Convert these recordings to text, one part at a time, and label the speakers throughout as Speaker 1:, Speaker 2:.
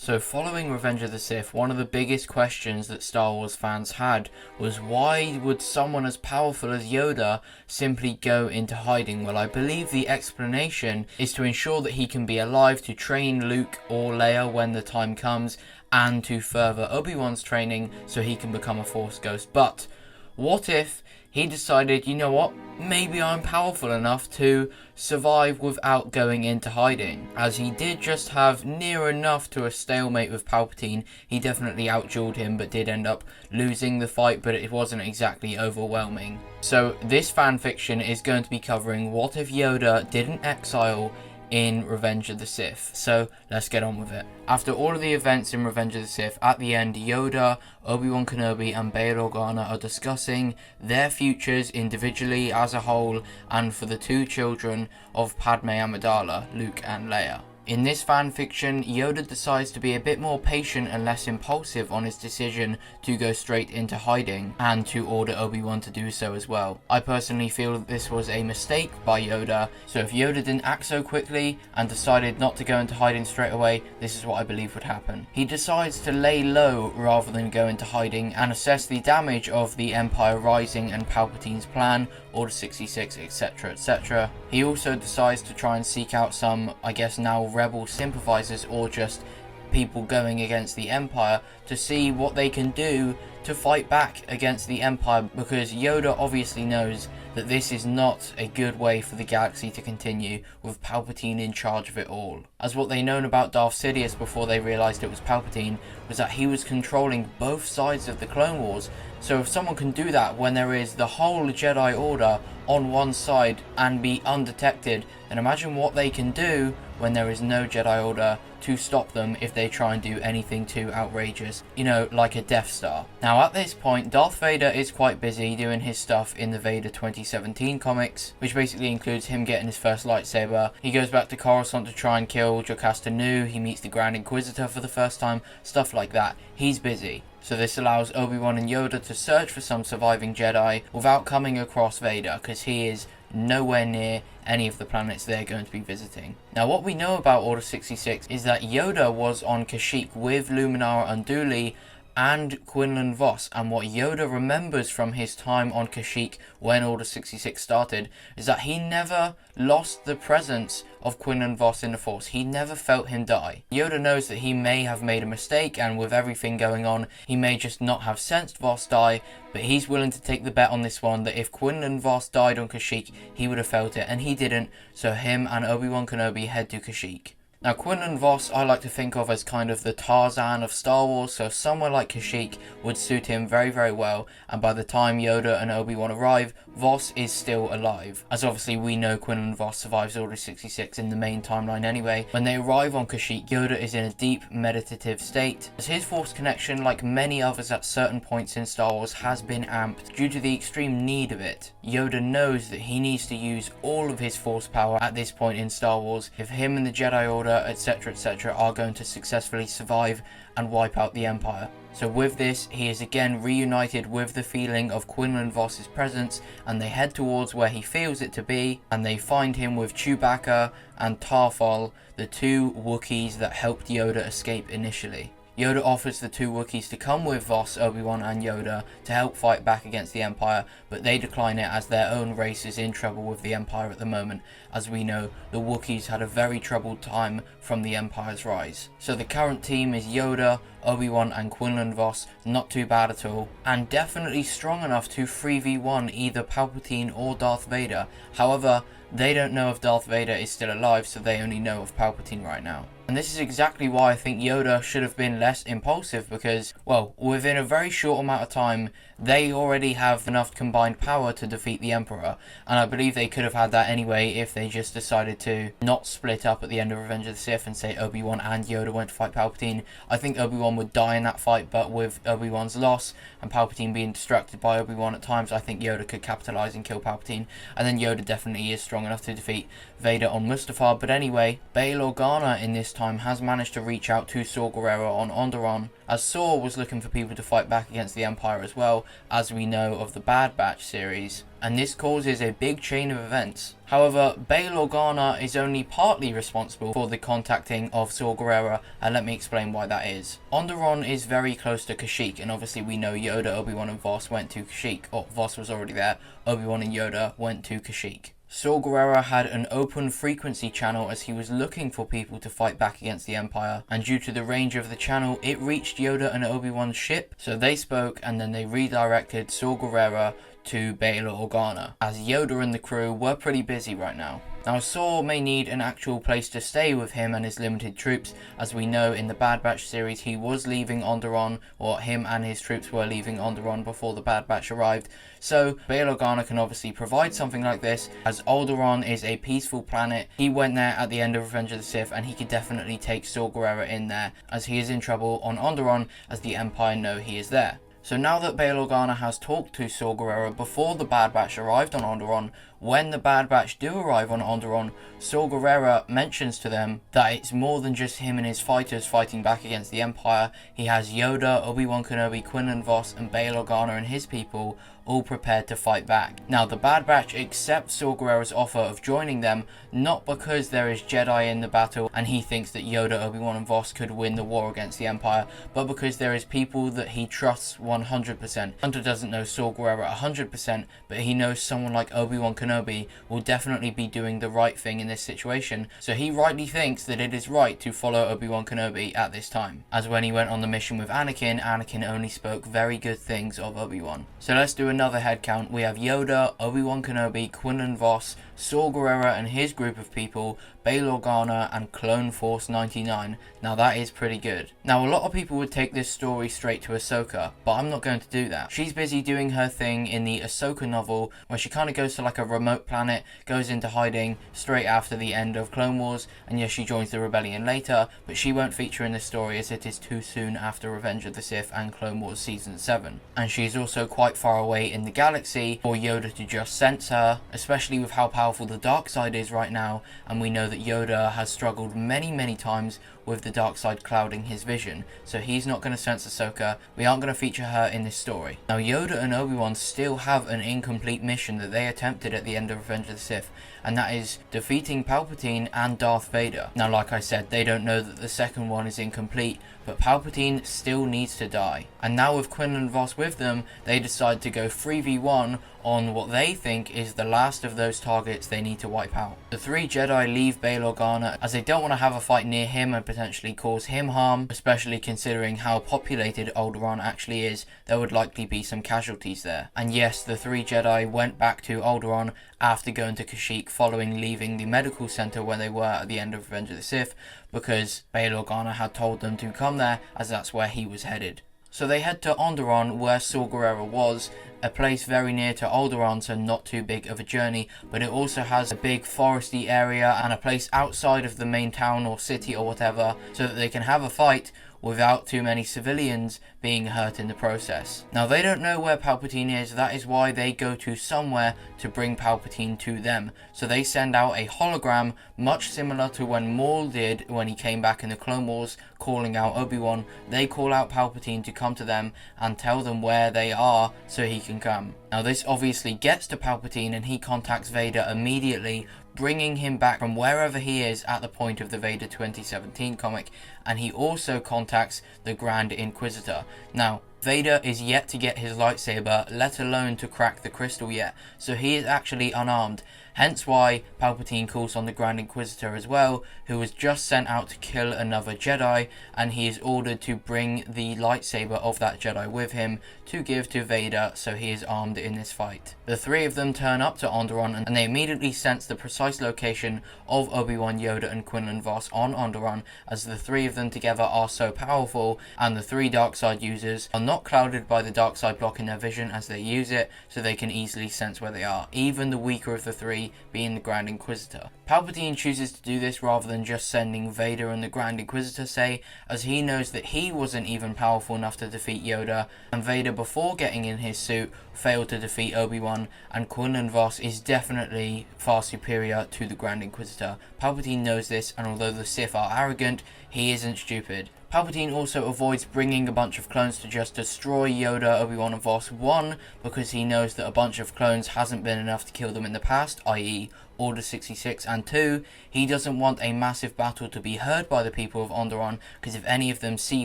Speaker 1: So following Revenge of the Sith, one of the biggest questions that Star Wars fans had was why would someone as powerful as Yoda simply go into hiding? Well, I believe the explanation is to ensure that he can be alive to train Luke or Leia when the time comes, and to further Obi-Wan's training so he can become a Force ghost. But what if he decided, you know what, maybe I'm powerful enough to survive without going into hiding? As he did just have near enough to a stalemate with Palpatine. He definitely outdueled him, but did end up losing the fight, but it wasn't exactly overwhelming. So this fanfiction is going to be covering what if Yoda didn't exile in Revenge of the Sith. So let's get on with it. After all of the events in Revenge of the Sith, at the end, Yoda, Obi-Wan Kenobi and Bail Organa are discussing their futures individually, as a whole, and for the two children of Padme Amidala, Luke and Leia. In this fanfiction, Yoda decides to be a bit more patient and less impulsive on his decision to go straight into hiding, and to order Obi-Wan to do so as well. I personally feel that this was a mistake by Yoda, so if Yoda didn't act so quickly and decided not to go into hiding straight away, this is what I believe would happen. He decides to lay low rather than go into hiding and assess the damage of the Empire rising and Palpatine's plan, Order 66, etc, etc. He also decides to try and seek out some, I guess now, rebel sympathizers or just people going against the Empire to see what they can do to fight back against the Empire, because Yoda obviously knows that this is not a good way for the galaxy to continue with Palpatine in charge of it all. As what they known about Darth Sidious before they realised it was Palpatine was that he was controlling both sides of the Clone Wars. So if someone can do that when there is the whole Jedi Order on one side and be undetected, then imagine what they can do when there is no Jedi Order to stop them if they try and do anything too outrageous, you know, like a Death Star. Now at this point, Darth Vader is quite busy doing his stuff in the Vader 2017 comics, which basically includes him getting his first lightsaber. He goes back to Coruscant to try and kill Jocasta Nu, he meets the Grand Inquisitor for the first time, stuff like that. He's busy. So this allows Obi-Wan and Yoda to search for some surviving Jedi without coming across Vader, because he is nowhere near any of the planets they're going to be visiting. Now what we know about Order 66 is that Yoda was on Kashyyyk with Luminara Unduli and Quinlan Vos, and what Yoda remembers from his time on Kashyyyk when Order 66 started is that he never lost the presence of Quinlan Vos in the Force. He never felt him die. Yoda knows that he may have made a mistake, and with everything going on, he may just not have sensed Vos die, but he's willing to take the bet on this one that if Quinlan Vos died on Kashyyyk, he would have felt it, and he didn't, so him and Obi-Wan Kenobi head to Kashyyyk. Now Quinlan Vos I like to think of as kind of the Tarzan of Star Wars, so somewhere like Kashyyyk would suit him very, very well, and by the time Yoda and Obi-Wan arrive, Vos is still alive. As obviously we know Quinlan Vos survives Order 66 in the main timeline anyway. When they arrive on Kashyyyk, Yoda is in a deep meditative state, as his Force connection, like many others at certain points in Star Wars, has been amped due to the extreme need of it. Yoda knows that he needs to use all of his Force power at this point in Star Wars if him and the Jedi Order, etc, etc, are going to successfully survive and wipe out the Empire. So with this, he is again reunited with the feeling of Quinlan Vos's presence, and they head towards where he feels it to be, and they find him with Chewbacca and Tarfol, the two Wookiees that helped Yoda escape initially. Yoda offers the two Wookiees to come with Vos, Obi-Wan and Yoda to help fight back against the Empire, but they decline it as their own race is in trouble with the Empire at the moment. As we know, the Wookiees had a very troubled time from the Empire's rise. So the current team is Yoda, Obi-Wan and Quinlan Vos, not too bad at all, and definitely strong enough to 3v1 either Palpatine or Darth Vader. However, they don't know if Darth Vader is still alive, so they only know of Palpatine right now. And this is exactly why I think Yoda should have been less impulsive, because, well, within a very short amount of time, they already have enough combined power to defeat the Emperor, and I believe they could have had that anyway if they just decided to not split up at the end of Revenge of the Sith and say Obi-Wan and Yoda went to fight Palpatine. I think Obi-Wan would die in that fight, but with Obi-Wan's loss and Palpatine being distracted by Obi-Wan at times, I think Yoda could capitalise and kill Palpatine, and then Yoda definitely is strong enough to defeat Vader on Mustafar. But anyway, Bail Organa in this time has managed to reach out to Saw Gerrera on Onderon, as Saw was looking for people to fight back against the Empire as well, as we know of the Bad Batch series, and this causes a big chain of events. However, Bail Organa is only partly responsible for the contacting of Saw Gerrera, and let me explain why that is. Onderon is very close to Kashyyyk, and obviously we know Yoda, Obi-Wan and Vos went to Kashyyyk, or Vos was already there, Obi-Wan and Yoda went to Kashyyyk. Saw Gerrera had an open frequency channel as he was looking for people to fight back against the Empire, and due to the range of the channel, it reached Yoda and Obi-Wan's ship, so they spoke and then they redirected Saw Gerrera to Bail Organa, as Yoda and the crew were pretty busy right now. Now Saw may need an actual place to stay with him and his limited troops, as we know in the Bad Batch series he was leaving Onderon, or him and his troops were leaving Onderon before the Bad Batch arrived, so Bail Organa can obviously provide something like this, as Onderon is a peaceful planet. He went there at the end of Revenge of the Sith, and he could definitely take Saw Gerrera in there, as he is in trouble on Onderon, as the Empire know he is there. So now that Bail Organa has talked to Saw Gerrera before the Bad Batch arrived on Onderon, when the Bad Batch do arrive on Onderon, Saw Gerrera mentions to them that it's more than just him and his fighters fighting back against the Empire. He has Yoda, Obi-Wan Kenobi, Quinlan Vos and Bail Organa and his people all prepared to fight back. Now the Bad Batch accepts Saw Gerrera's offer of joining them, not because there is Jedi in the battle and he thinks that Yoda, Obi-Wan and Vos could win the war against the Empire, but because there is people that he trusts 100%. Hunter doesn't know Saw Gerrera 100%, but he knows someone like Obi-Wan Kenobi will definitely be doing the right thing in this situation, so he rightly thinks that it is right to follow Obi-Wan Kenobi at this time, as when he went on the mission with Anakin, Anakin only spoke very good things of Obi-Wan. So let's do another head count. We have Yoda, Obi-Wan Kenobi, Quinlan Vos, Saw Gerrera and his group of people, Bail Organa and Clone Force 99. Now that is pretty good. Now a lot of people would take this story straight to Ahsoka, but I'm not going to do that. She's busy doing her thing in the Ahsoka novel, where she kind of goes to like a remote planet, goes into hiding straight after the end of Clone Wars, and yes, she joins the rebellion later, but she won't feature in this story as it is too soon after Revenge of the Sith and Clone Wars Season 7. And she's also quite far away in the galaxy for Yoda to just sense her, especially with how powerful the dark side is right now, and we know that Yoda has struggled many times with the dark side clouding his vision, so he's not going to sense Ahsoka. We aren't going to feature her in this story. Now Yoda and Obi-Wan still have an incomplete mission that they attempted at the end of Revenge of the Sith, and that is defeating Palpatine and Darth Vader. Now like I said, they don't know that the second one is incomplete, but Palpatine still needs to die. And now with Quinlan Vos with them, they decide to go 3v1 on what they think is the last of those targets they need to wipe out. The three Jedi leave Bail Organa as they don't want to have a fight near him and potentially cause him harm, especially considering how populated Onderon actually is. There would likely be some casualties there. And yes, the three Jedi went back to Onderon after going to Kashyyyk following leaving the medical center where they were at the end of Revenge of the Sith, because Bail Organa had told them to come there as that's where he was headed. So they head to Onderon, where Saw Gerrera was, a place very near to Onderon, so not too big of a journey, but it also has a big foresty area and a place outside of the main town or city or whatever, so that they can have a fight without too many civilians being hurt in the process. Now they don't know where Palpatine is, that is why they go to somewhere to bring Palpatine to them. So they send out a hologram, much similar to when Maul did when he came back in the Clone Wars, calling out Obi-Wan. They call out Palpatine to come to them and tell them where they are so he can come. Now this obviously gets to Palpatine and he contacts Vader immediately, bringing him back from wherever he is at the point of the Vader 2017 comic, and he also contacts the Grand Inquisitor. Now, Vader is yet to get his lightsaber, let alone to crack the crystal yet, so he is actually unarmed. Hence why Palpatine calls on the Grand Inquisitor as well, who was just sent out to kill another Jedi, and he is ordered to bring the lightsaber of that Jedi with him to give to Vader, so he is armed in this fight. The three of them turn up to Onderon, and they immediately sense the precise location of Obi-Wan, Yoda and Quinlan Vos on Onderon, as the three of them together are so powerful, and the three dark side users are not clouded by the dark side blocking their vision as they use it, so they can easily sense where they are. Even the weaker of the three galaxy, being the Grand Inquisitor. Palpatine chooses to do this rather than just sending Vader and the Grand Inquisitor, say, as he knows that he wasn't even powerful enough to defeat Yoda, and Vader, before getting in his suit, failed to defeat Obi-Wan, and Quinlan Vos is definitely far superior to the Grand Inquisitor. Palpatine knows this, and although the Sith are arrogant, he isn't stupid. Palpatine also avoids bringing a bunch of clones to just destroy Yoda, Obi-Wan and Vos, 1, because he knows that a bunch of clones hasn't been enough to kill them in the past, i.e. Order 66, and 2, he doesn't want a massive battle to be heard by the people of Onderon, because if any of them see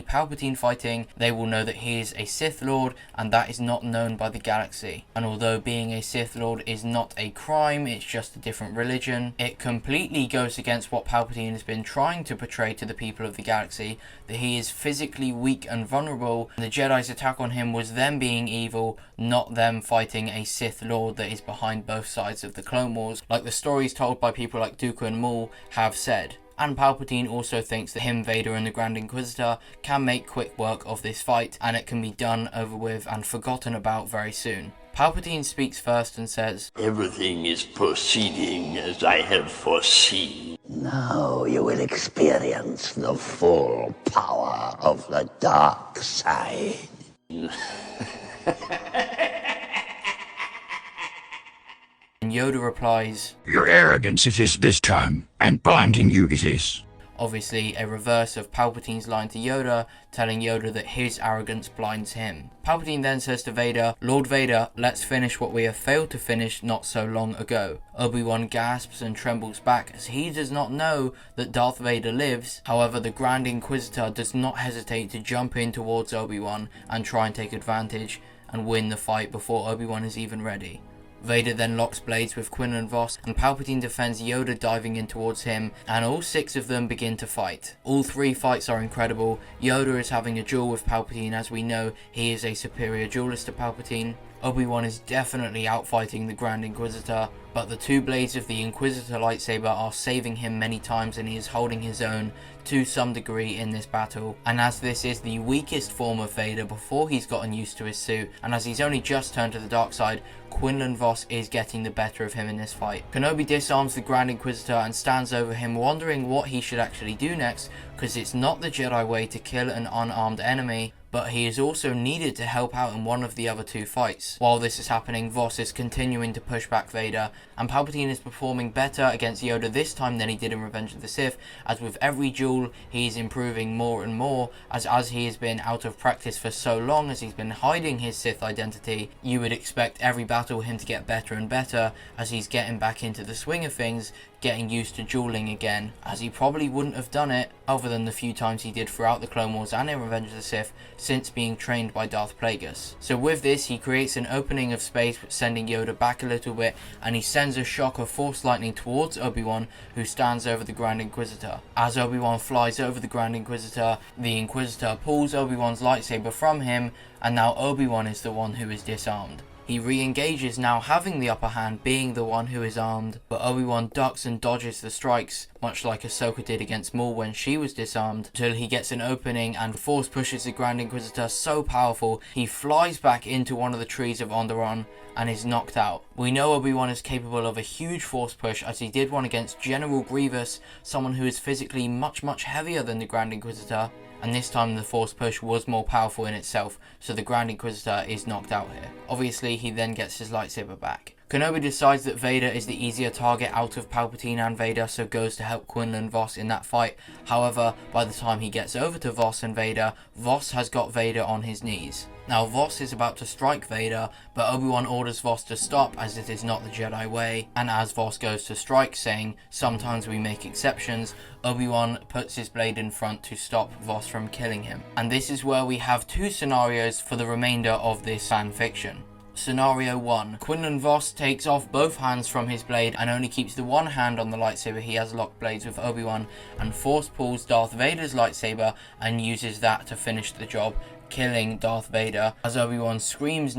Speaker 1: Palpatine fighting, they will know that he is a Sith Lord, and that is not known by the galaxy. And although being a Sith Lord is not a crime, it's just a different religion, it completely goes against what Palpatine has been trying to portray to the people of the galaxy, that he is physically weak and vulnerable, and the Jedi's attack on him was them being evil, not them fighting a Sith Lord that is behind both sides of the Clone Wars, like the stories told by people like Dooku and Maul have said. And Palpatine also thinks that him, Vader and the Grand Inquisitor can make quick work of this fight, and it can be done, over with and forgotten about very soon. Palpatine speaks first and says,
Speaker 2: "Everything is proceeding as I have foreseen.
Speaker 3: Now you will experience the full power of the dark side."
Speaker 1: And Yoda replies,
Speaker 4: "Your arrogance it is this time, and blinding you it is."
Speaker 1: Obviously a reverse of Palpatine's line to Yoda, telling Yoda that his arrogance blinds him. Palpatine then says to Vader, "Lord Vader, let's finish what we have failed to finish not so long ago." Obi-Wan gasps and trembles back as he does not know that Darth Vader lives. However, the Grand Inquisitor does not hesitate to jump in towards Obi-Wan and try and take advantage and win the fight before Obi-Wan is even ready. Vader then locks blades with Quinlan Vos, and Palpatine defends Yoda diving in towards him, and all 6 of them begin to fight. All 3 fights are incredible. Yoda is having a duel with Palpatine, as we know he is a superior duelist to Palpatine. Obi-Wan is definitely outfighting the Grand Inquisitor, but the 2 blades of the Inquisitor lightsaber are saving him many times, and he is holding his own to some degree in this battle. And as this is the weakest form of Vader before he's gotten used to his suit, and as he's only just turned to the dark side, Quinlan Vos is getting the better of him in this fight. Kenobi disarms the Grand Inquisitor and stands over him, wondering what he should actually do next, because it's not the Jedi way to kill an unarmed enemy, but he is also needed to help out in one of the other 2 fights. While this is happening, Vos is continuing to push back Vader, and Palpatine is performing better against Yoda this time than he did in Revenge of the Sith, as with every duel he is improving more and more, as he has been out of practice for so long, as he's been hiding his Sith identity. You would expect every battle him to get better and better, as he's getting back into the swing of things, getting used to dueling again, as he probably wouldn't have done it, other than the few times he did throughout the Clone Wars and in Revenge of the Sith, since being trained by Darth Plagueis. So with this, he creates an opening of space, sending Yoda back a little bit, and he sends a shock of Force lightning towards Obi-Wan, who stands over the Grand Inquisitor. As Obi-Wan flies over the Grand Inquisitor, the Inquisitor pulls Obi-Wan's lightsaber from him, and now Obi-Wan is the one who is disarmed. He re-engages, now having the upper hand, being the one who is armed, but Obi-Wan ducks and dodges the strikes, much like Ahsoka did against Maul when she was disarmed, until he gets an opening and Force pushes the Grand Inquisitor so powerful he flies back into one of the trees of Onderon and is knocked out. We know Obi-Wan is capable of a huge Force push, as he did one against General Grievous, someone who is physically much heavier than the Grand Inquisitor, and this time the Force push was more powerful in itself, so the Grand Inquisitor is knocked out here. Obviously, he then gets his lightsaber back. Kenobi decides that Vader is the easier target out of Palpatine and Vader, so goes to help Quinlan Vos in that fight. However, by the time he gets over to Vos and Vader, Vos has got Vader on his knees. Now Vos is about to strike Vader, but Obi-Wan orders Vos to stop, as it is not the Jedi way, and as Vos goes to strike, saying, "Sometimes we make exceptions," Obi-Wan puts his blade in front to stop Vos from killing him. And this is where we have 2 scenarios for the remainder of this fan fiction. Scenario 1. Quinlan Vos takes off both hands from his blade and only keeps the one hand on the lightsaber he has locked blades with Obi-Wan, and Force pulls Darth Vader's lightsaber and uses that to finish the job, killing Darth Vader, as Obi-Wan screams,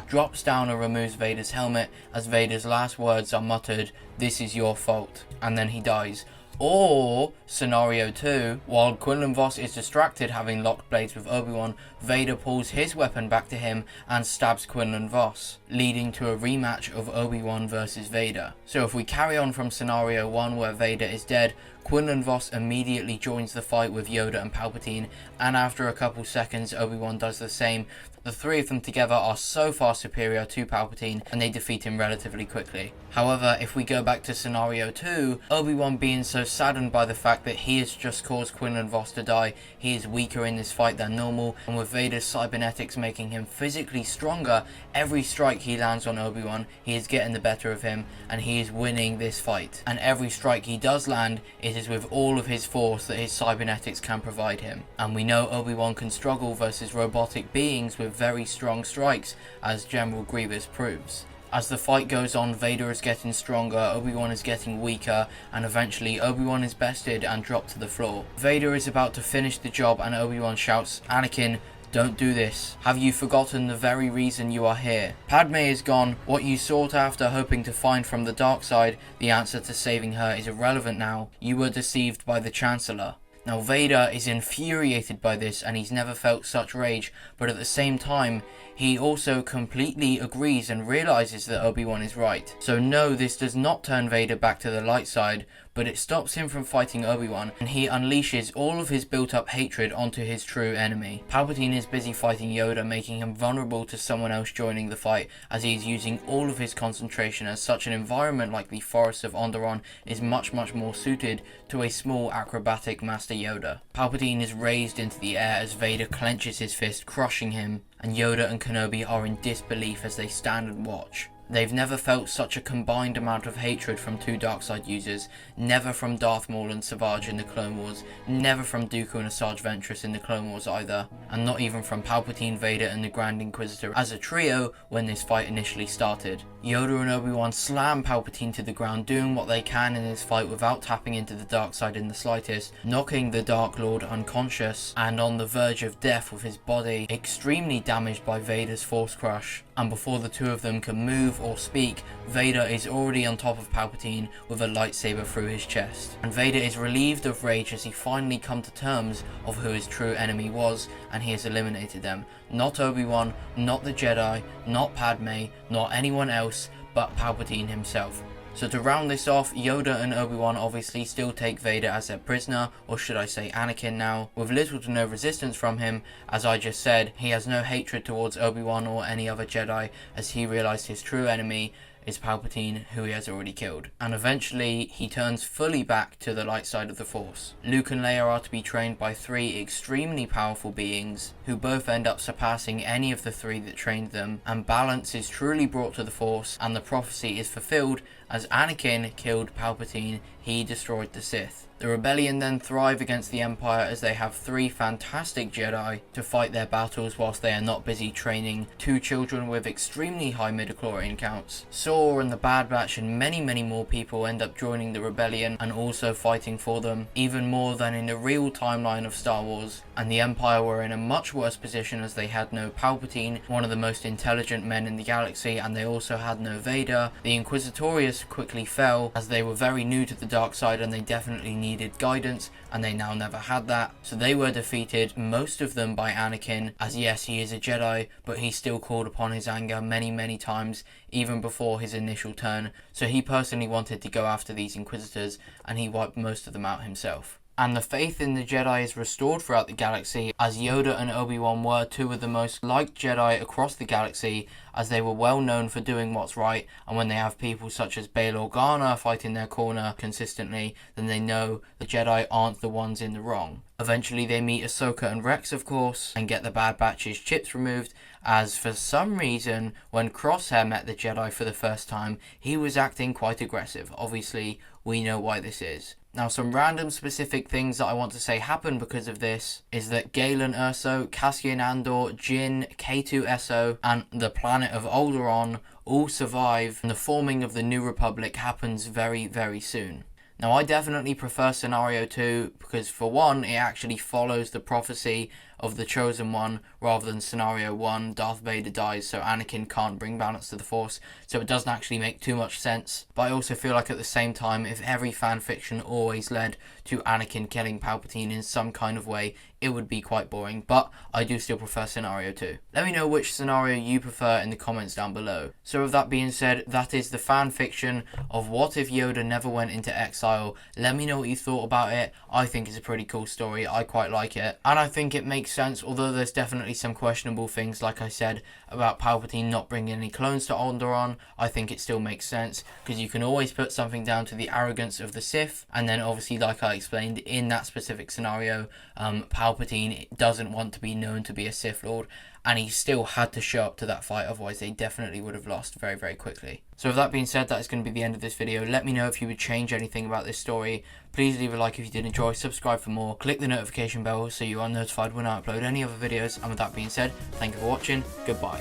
Speaker 1: drops down and removes Vader's helmet, as Vader's last words are muttered, "This is your fault," and then he dies. Or scenario 2, while Quinlan Vos is distracted having locked blades with Obi-Wan, Vader pulls his weapon back to him and stabs Quinlan Vos, leading to a rematch of Obi-Wan versus Vader. So if we carry on from scenario 1 where Vader is dead, Quinlan Vos immediately joins the fight with Yoda and Palpatine, and after a couple seconds Obi-Wan does the same. The three of them together are so far superior to Palpatine, and they defeat him relatively quickly. However, if we go back to scenario 2, Obi-Wan being so saddened by the fact that he has just caused Quinlan Vos to die, he is weaker in this fight than normal, and with Vader's cybernetics making him physically stronger, every strike he lands on Obi-Wan, he is getting the better of him, and he is winning this fight. And every strike he does land, it is with all of his force that his cybernetics can provide him. And we know Obi-Wan can struggle versus robotic beings with very strong strikes, as General Grievous proves. As the fight goes on, Vader is getting stronger, Obi-Wan is getting weaker, and eventually Obi-Wan is bested and dropped to the floor. Vader is about to finish the job and Obi-Wan shouts, "Anakin, don't do this. Have you forgotten the very reason you are here? Padme is gone. What you sought after hoping to find from the dark side, the answer to saving her, is irrelevant now. You were deceived by the Chancellor." Now Vader is infuriated by this, and he's never felt such rage, but at the same time he also completely agrees and realizes that Obi-Wan is right. So no, this does not turn Vader back to the light side, but it stops him from fighting Obi-Wan, and he unleashes all of his built-up hatred onto his true enemy. Palpatine is busy fighting Yoda, making him vulnerable to someone else joining the fight, as he is using all of his concentration, as such an environment like the forests of Onderon is much more suited to a small acrobatic Master Yoda. Palpatine is raised into the air as Vader clenches his fist, crushing him, and Yoda and Kenobi are in disbelief as they stand and watch. They've never felt such a combined amount of hatred from two Darkseid users, never from Darth Maul and Savage in the Clone Wars, never from Dooku and Asajj Ventress in the Clone Wars either, and not even from Palpatine, Vader and the Grand Inquisitor as a trio when this fight initially started. Yoda and Obi-Wan slam Palpatine to the ground, doing what they can in this fight without tapping into the dark side in the slightest, knocking the Dark Lord unconscious and on the verge of death with his body extremely damaged by Vader's Force Crush. And before the two of them can move or speak, Vader is already on top of Palpatine with a lightsaber through his chest. And Vader is relieved of rage as he finally come to terms of who his true enemy was, and he has eliminated them. Not Obi-Wan, not the Jedi, not Padme, not anyone else, but Palpatine himself. So to round this off, Yoda and Obi-Wan obviously still take Vader as their prisoner, or should I say Anakin now, with little to no resistance from him. As I just said, he has no hatred towards Obi-Wan or any other Jedi, as he realized his true enemy is Palpatine, who he has already killed. And eventually, he turns fully back to the light side of the Force. Luke and Leia are to be trained by three extremely powerful beings, who both end up surpassing any of the three that trained them, and balance is truly brought to the Force, and the prophecy is fulfilled as Anakin killed Palpatine, he destroyed the Sith. The rebellion then thrive against the Empire as they have three fantastic Jedi to fight their battles whilst they are not busy training two children with extremely high midichlorian counts. Saw and the Bad Batch and many more people end up joining the rebellion and also fighting for them, even more than in the real timeline of Star Wars. And the Empire were in a much worse position as they had no Palpatine, one of the most intelligent men in the galaxy, and they also had no Vader. The Inquisitorius quickly fell as they were very new to the dark side and they definitely needed guidance, and they now never had that. So they were defeated, most of them by Anakin, as yes, he is a Jedi, but he still called upon his anger many times, even before his initial turn. So he personally wanted to go after these Inquisitors, and he wiped most of them out himself. And the faith in the Jedi is restored throughout the galaxy, as Yoda and Obi-Wan were two of the most liked Jedi across the galaxy, as they were well known for doing what's right, and when they have people such as Bail Organa fighting their corner consistently, then they know the Jedi aren't the ones in the wrong. Eventually they meet Ahsoka and Rex, of course, and get the Bad Batch's chips removed, as for some reason, when Crosshair met the Jedi for the first time, he was acting quite aggressive. Obviously, we know why this is. Now, some random specific things that I want to say happen because of this is that Galen Erso, Cassian Andor, Jyn, K2SO, and the planet of Onderon all survive, and the forming of the New Republic happens very soon. Now, I definitely prefer scenario 2 because, for one, it actually follows the prophecy of the Chosen One rather than scenario 1, Darth Vader dies so Anakin can't bring balance to the Force, so it doesn't actually make too much sense. But I also feel like at the same time, if every fan fiction always led to Anakin killing Palpatine in some kind of way, it would be quite boring, but I do still prefer scenario 2. Let me know which scenario you prefer in the comments down below. So with that being said, that is the fan fiction of what if Yoda never went into exile. Let me know what you thought about it. I think it's a pretty cool story, I quite like it, and I think it makes sense, although there's definitely some questionable things, like I said, about Palpatine not bringing any clones to Onderon. I think it still makes sense, because you can always put something down to the arrogance of the Sith, and then obviously, like I explained, in that specific scenario, Palpatine doesn't want to be known to be a Sith Lord, and he still had to show up to that fight, otherwise they definitely would have lost very, very quickly. So with that being said, that is going to be the end of this video. Let me know if you would change anything about this story. Please leave a like if you did enjoy, subscribe for more, click the notification bell so you are notified when I upload any other videos, and with that being said, thank you for watching, goodbye.